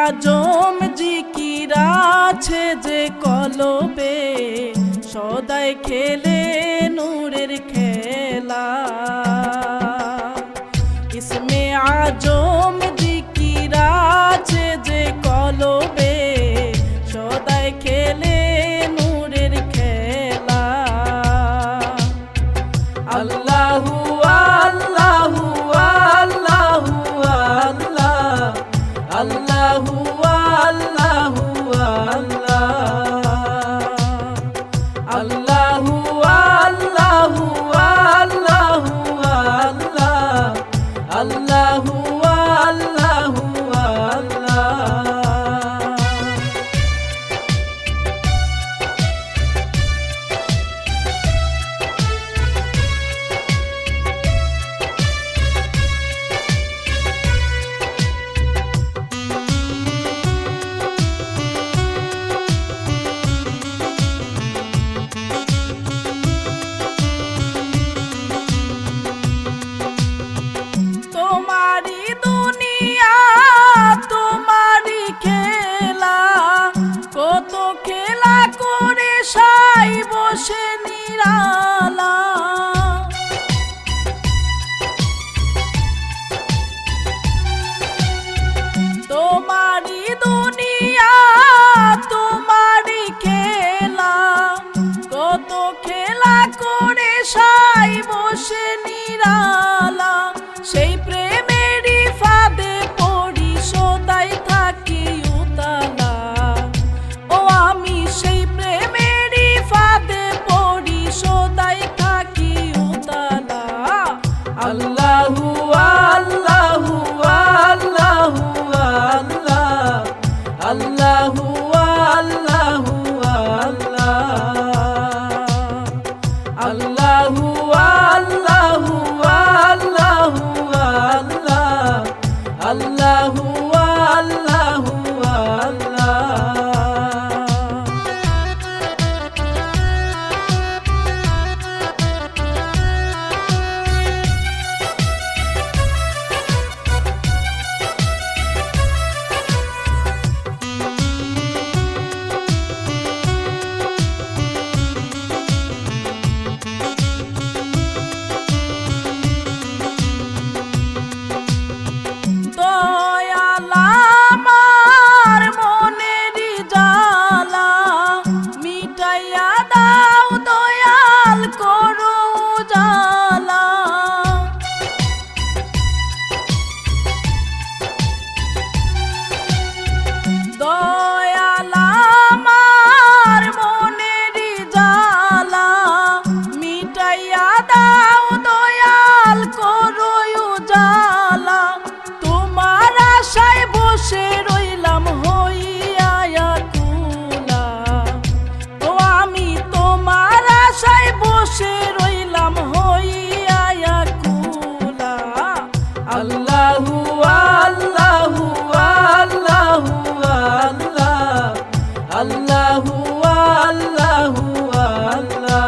আজম জিকির আছে যে কলবে, সদাই খেলে নূরের খেলা। ইসমে আজম জিকির আছে যে কলবে, সদাই খেলে নূরের খেলা। আল্লাহু আল্লাহু আল্লাহু আল্লাহ, আল্লাহু আল্লাহু আল্লাহ, আল্লাহু আল্লাহু আল্লাহু আল্লাহ, আল্লাহু আল্লাহু আল্লাহ। তোমারি দুনিয়া তোমারি খেলা, কত খেলা করে সাই বসে নিরালা। তোমারি দুনিয়া তোমারি খেলা, কত খেলা করে সাই বসে নিরালা। সেই প্রেমেরই ফাঁদে পড়ি সদাই থাকি উতালা। ও আমি সেই প্রেমেরই ফাঁদে পড়ি সদাই থাকি উতালা। আল্লাহু আল্লাহু আল্লাহু আল্লাহ, আল্লাহু আল্লাহু আল্লাহ, আল্লাহু আল্লাহু আল্লাহু আল্লাহ, আল্লাহু আল্লাহু আল্লাহ। দয়াল আমার মনেরই জ্বালা, মিটাইয়া দাও দয়াল করো জ্বালা। দয়াল আমার মনেরই জ্বালা, মিটাইয়া দাও দয়াল করো জ্বালা। তোমার আশায় বসে রইলাম হইয়া আকুলা। ও আমি তোমার আশায় বসে রইলাম হইয়া আকুলা। আল্লাহু আল্লাহু আল্লাহু আল্লাহ, আল্লাহু আল্লাহু আল্লাহ,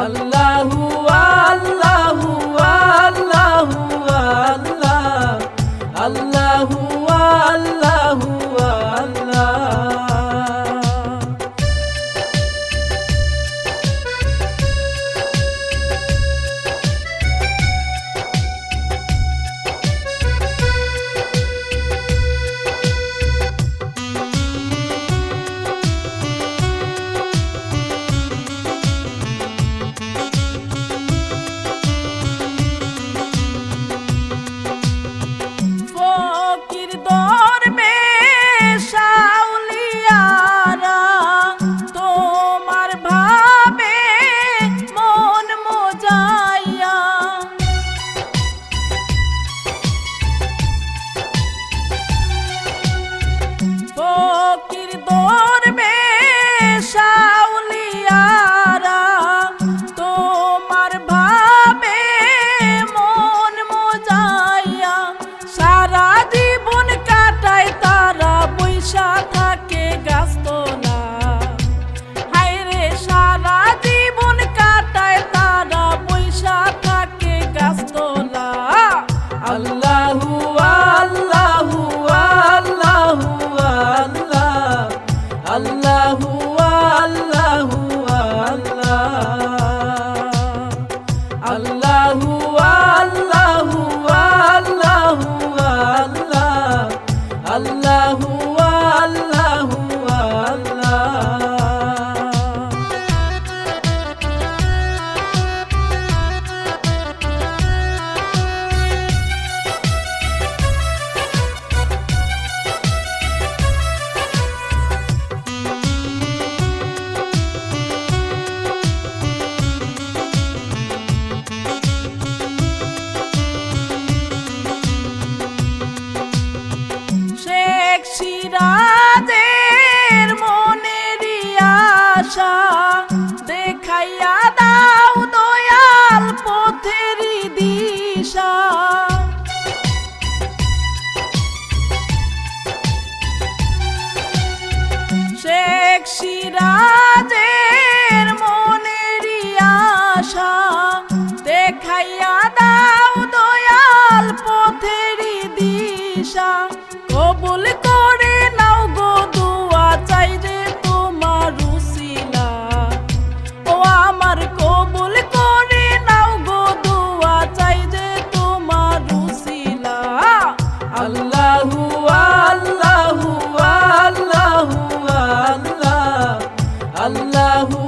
আল্লাহু আল্লাহু আল্লাহু আল্লাহ, আল্লাহু আল্লাহু আল্লাহ। আল্লাহু আল্লাহু আল্লাহ আল্লাহু আল্লাহু আল্লাহু আল্লাহ আল্লাহু আল্লাহু আল্লাহ শেখ সিরাজের মনেরই আশা দেখাইয়া দাও দয়াল পথেরই দিশা শেখ সিরাজের মনেরই আশা দেখাইয়া দাও দয়াল পথেরই দিশা কবুল করে নাও গো দুয়া চাই রে তোমার উসিলা ও আমার কবুল করে নাও গো দুয়া চাই রে তোমার উসিলা আল্লাহু আল্লাহু আল্লাহু আল্লাহ আল্লাহু